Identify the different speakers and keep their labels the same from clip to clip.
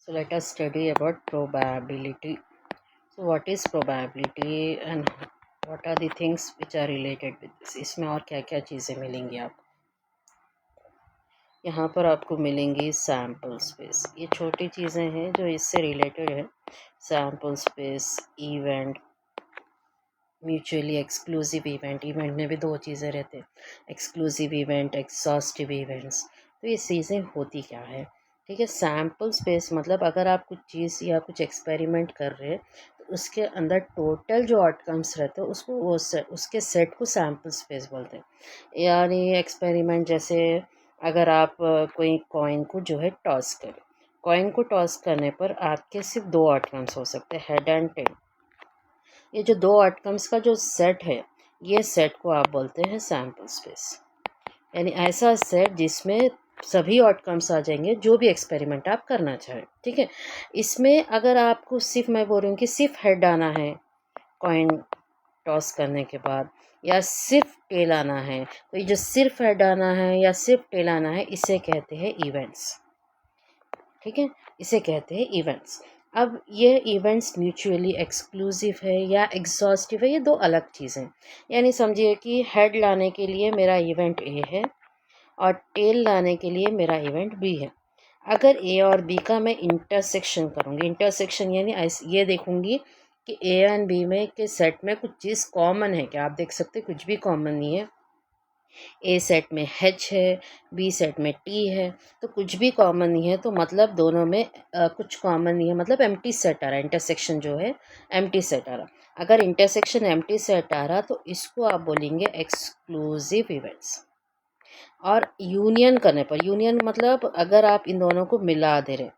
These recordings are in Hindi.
Speaker 1: So let us study about probability. So what is probability and what are the things which are related with this? इसमें और क्या क्या चीज़ें मिलेंगी आपको? यहाँ पर आपको मिलेंगी सैम्पल स्पेस। ये छोटी चीज़ें हैं जो इससे रिलेटेड है। Sample space, event, mutually exclusive event. Event में भी दो चीज़ें रहते हैं, एक्सक्लूसिव इवेंट, एग्जॉस्टिव इवेंट्स। तो ये चीज़ें होती क्या है? ठीक है, सैम्पल स्पेस मतलब अगर आप कुछ चीज़ या कुछ एक्सपेरिमेंट कर रहे हैं तो उसके अंदर टोटल जो आउटकम्स रहते हैं उसको वो उसके सेट को सैम्पल स्पेस बोलते हैं। यानी एक्सपेरिमेंट जैसे अगर आप कोई कॉइन को जो है टॉस करें, कॉइन को टॉस करने पर आपके सिर्फ दो आउटकम्स हो सकते हैं, हेड एंड टेल। ये जो दो आउटकम्स का जो सेट है, ये सेट को आप बोलते हैं सैम्पल स्पेस। यानी ऐसा सेट जिसमें सभी आउटकम्स आ जाएंगे जो भी एक्सपेरिमेंट आप करना चाहें। ठीक है, इसमें अगर आपको सिर्फ, मैं बोल रही हूँ कि सिर्फ हेड आना है कॉइन टॉस करने के बाद, या सिर्फ टेल आना है, तो ये जो सिर्फ हेड आना है या सिर्फ टेल आना है इसे कहते हैं इवेंट्स। ठीक है, इसे कहते हैं इवेंट्स। अब ये इवेंट्स म्यूचुअली एक्सक्लूसिव है या एग्जॉस्टिव है, ये दो अलग चीज़ें। यानी समझिए कि हेड लाने के लिए मेरा इवेंट ए है और टेल लाने के लिए मेरा इवेंट बी है। अगर ए और बी का मैं इंटरसेक्शन करूँगी, इंटरसेक्शन यानी ये देखूँगी कि ए एंड बी में के सेट में कुछ चीज़ कॉमन है क्या। आप देख सकते कुछ भी कॉमन नहीं है। ए सेट में एच है, बी सेट में टी है, तो कुछ भी कॉमन नहीं है, तो मतलब दोनों में कुछ कॉमन नहीं है, मतलब एम्प्टी सेट आ रहा है। इंटरसेक्शन जो है एम्प्टी सेट आ रहा। अगर इंटरसेक्शन एम्प्टी सेट आ रहा तो इसको आप बोलेंगे एक्सक्लूसिव इवेंट्स। और यूनियन करने पर, यूनियन मतलब अगर आप इन दोनों को मिला दे रहे,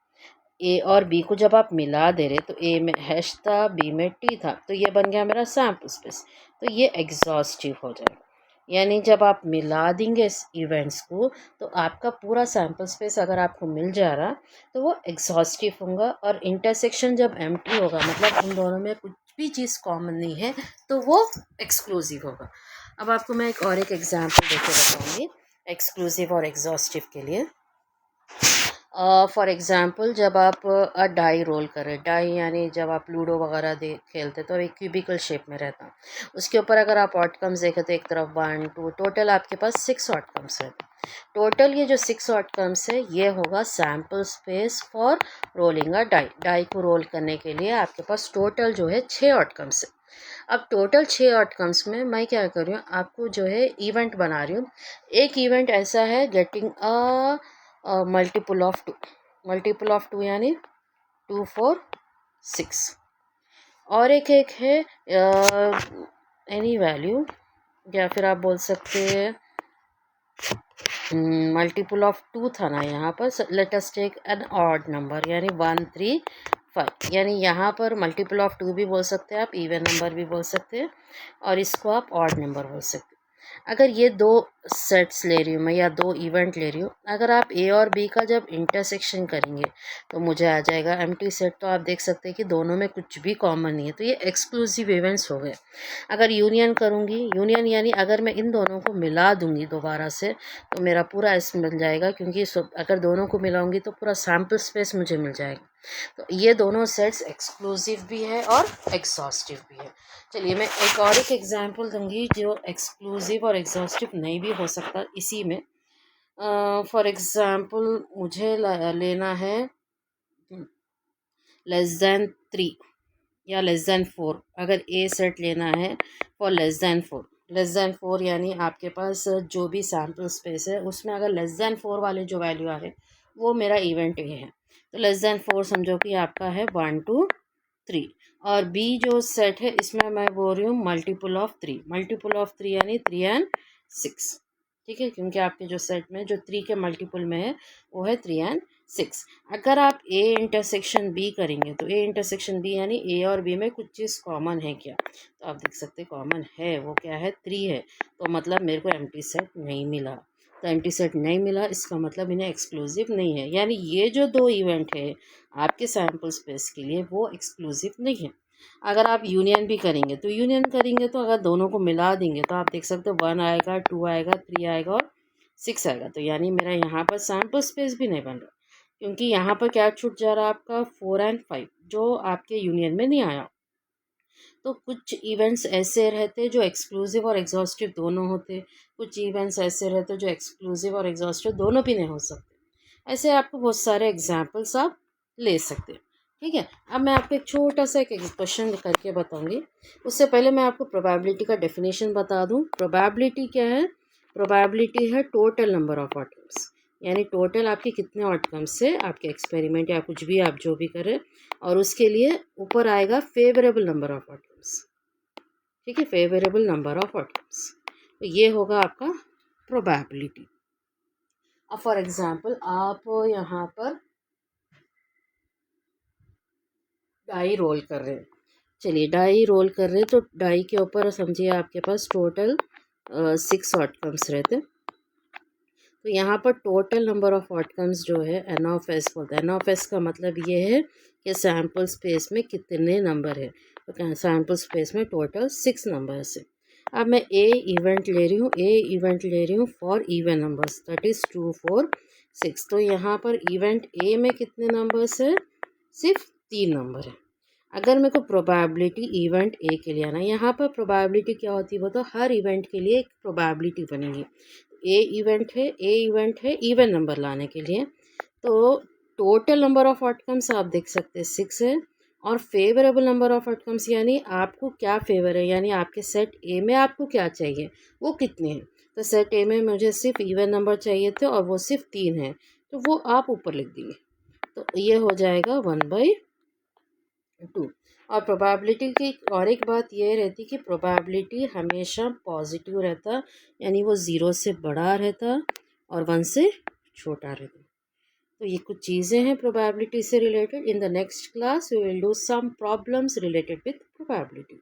Speaker 1: ए और बी को जब आप मिला दे रहे तो ए में हैश था, बी में टी था, तो ये बन गया मेरा सैम्पल स्पेस, तो ये एग्जॉस्टिव हो जाएगा। यानी जब आप मिला देंगे इस इवेंट्स को तो आपका पूरा सैम्पल स्पेस अगर आपको मिल जा रहा तो वो एग्जॉस्टिव होगा। और इंटरसेक्शन जब एम्प्टी होगा, मतलब उन दोनों में कुछ भी चीज़ कॉमन नहीं है, तो वो एक्सक्लूसिव होगा। अब आपको मैं एक एग्जाम्पल देके बताऊंगी एक्सक्लूसिव और एग्जॉस्टिव के लिए। फॉर एग्ज़ाम्पल जब आप डाई रोल करें, डाई यानी जब आप लूडो वगैरह दे खेलते तो एक क्यूबिकल शेप में रहता। उसके ऊपर अगर आप आउटकम्स देखें तो एक तरफ 1 2, टोटल आपके पास 6 आउटकम्स है। टोटल ये जो 6 आउटकम्स है ये होगा sample space for rolling a die. Die को रोल करने के लिए आपके पास टोटल जो है 6 आउटकम्स है। अब टोटल 6 आउटकम्स में मैं क्या कर रही हूँ, आपको जो है इवेंट बना रही हूँ। एक इवेंट ऐसा है getting a multiple of 2, multiple of 2 यानी 2 4 6। और एक है एनी वैल्यू, या फिर आप बोल सकते हैं मल्टीपल ऑफ 2 था ना यहाँ पर। Let us take an odd number यानी 1 3 5। यानी यहाँ पर मल्टीपल ऑफ 2 भी बोल सकते हैं आप, इवन नंबर भी बोल सकते हैं, और इसको आप ऑड नंबर बोल सकते हैं। अगर ये दो सेट्स ले रही हूँ मैं या दो इवेंट ले रही हूँ, अगर आप ए और बी का जब इंटरसेक्शन करेंगे तो मुझे आ जाएगा एम्प्टी सेट। तो आप देख सकते हैं कि दोनों में कुछ भी कॉमन नहीं है, तो ये एक्सक्लूसिव इवेंट्स हो गए। अगर यूनियन करूँगी, यूनियन यानी अगर मैं इन दोनों को मिला दूँगी दोबारा से तो मेरा पूरा एस मिल जाएगा, क्योंकि अगर दोनों को मिलाऊंगी तो पूरा सैम्पल स्पेस मुझे मिल जाएगा। तो ये दोनों सेट्स एक्सक्लूसिव भी है और एग्जॉस्टिव भी है। चलिए मैं एक एग्जांपल दूंगी जो एक्सक्लूसिव और एग्जॉस्टिव नहीं भी हो सकता इसी में। फॉर एग्जांपल मुझे लेना है लेस देन 3 या लेस देन 4। अगर ए सेट लेना है for less than 4, less than 4 यानी आपके पास जो भी सैम्पल स्पेस है उसमें अगर लेस देन 4 वाले जो वैल्यू आ रहे वो मेरा इवेंट ए है। तो लेस देन 4 समझो कि आपका है 1 2 3। और बी जो सेट है इसमें मैं बोल रही हूँ मल्टीपल ऑफ 3, मल्टीपल ऑफ 3 यानी 3 एंड 6। ठीक है, क्योंकि आपके जो सेट में जो 3 के मल्टीपल में है वो है 3 एंड 6। अगर आप ए इंटरसेक्शन बी करेंगे तो ए इंटरसेक्शन बी यानी ए और बी में कुछ चीज़ कॉमन है क्या, तो आप देख सकते कॉमन है। वो क्या है, 3 है। तो मतलब मेरे को एम्प्टी सेट नहीं मिला। तो एम्प्टी सेट नहीं मिला इसका मतलब इन्हें एक्सक्लूसिव नहीं है। यानी ये जो दो इवेंट है आपके सैम्पल स्पेस के लिए वो एक्सक्लूसिव नहीं है। अगर आप यूनियन भी करेंगे तो अगर दोनों को मिला देंगे तो आप देख सकते हो 1 आएगा, 2 आएगा, 3 आएगा और 6 आएगा। तो यानी मेरा यहाँ पर सैम्पल स्पेस भी नहीं बन रहा। क्योंकि यहाँ पर क्या छूट जा रहा है आपका 4 और 5 जो आपके यूनियन में नहीं आया। तो कुछ इवेंट्स ऐसे रहते जो एक्सक्लूसिव और एग्जॉस्टिव दोनों होते, कुछ इवेंट्स ऐसे रहते जो एक्सक्लूसिव और एग्जॉस्टिव दोनों भी नहीं हो सकते। ऐसे आपको बहुत सारे एग्जाम्पल्स आप ले सकते हैं। ठीक है, अब मैं आपको एक छोटा सा एक क्वेश्चन करके बताऊंगी। उससे पहले मैं आपको प्रोबेबिलिटी का डेफिनेशन बता दूं। प्रोबेबिलिटी क्या है? प्रोबेबिलिटी है टोटल नंबर ऑफ आउटकम्स, यानी टोटल आपके कितने आउटकम्स से आपके एक्सपेरिमेंट या कुछ भी आप जो भी करें, और उसके लिए ऊपर आएगा फेवरेबल नंबर ऑफ आउटकम्स। ठीक है, फेवरेबल नंबर ऑफ आउटकम्स, तो ये होगा आपका प्रोबेबिलिटी। अब फॉर एग्जांपल आप यहाँ पर डाई रोल कर रहे हैं। चलिए डाई रोल कर रहे हैं, तो डाई के ऊपर समझिए आपके पास टोटल 6 आउटकम्स रहते। तो यहाँ पर टोटल नंबर ऑफ आउटकम्स जो है एन ऑफ एस बोलते हैं। एन ऑफ एस का मतलब ये है कि सैम्पल स्पेस में कितने नंबर है। तो सैम्पल स्पेस में टोटल 6 नंबर्स है। अब मैं ए इवेंट ले रही हूँ, ए इवेंट ले रही हूँ for even numbers, that is 2 4 6। तो यहाँ पर इवेंट ए में कितने नंबर्स है? सिर्फ 3 नंबर है। अगर मेरे को प्रोबेबिलिटी इवेंट ए के लिए आना, यहाँ पर प्रोबेबिलिटी क्या होती है बताओ? हर इवेंट के लिए एक प्रोबेबिलिटी बनेगी। ए इवेंट है इवन नंबर लाने के लिए। तो टोटल नंबर ऑफ आउटकम्स आप देख सकते हैं 6 है, और फेवरेबल नंबर ऑफ आउटकम्स यानी आपको क्या फेवर है, यानी आपके सेट ए में आपको क्या चाहिए, वो कितने हैं। तो सेट ए में मुझे सिर्फ इवन नंबर चाहिए थे और वो सिर्फ 3 है, तो वो आप ऊपर लिख देंगे। तो ये हो जाएगा 1/2। और प्रोबेबिलिटी की और एक बात ये रहती कि प्रोबेबिलिटी हमेशा पॉजिटिव रहता, यानी वो 0 से बड़ा रहता और 1 से छोटा रहता। तो ये कुछ चीज़ें हैं प्रोबेबिलिटी से related. In the next class we will do some problems related with probability.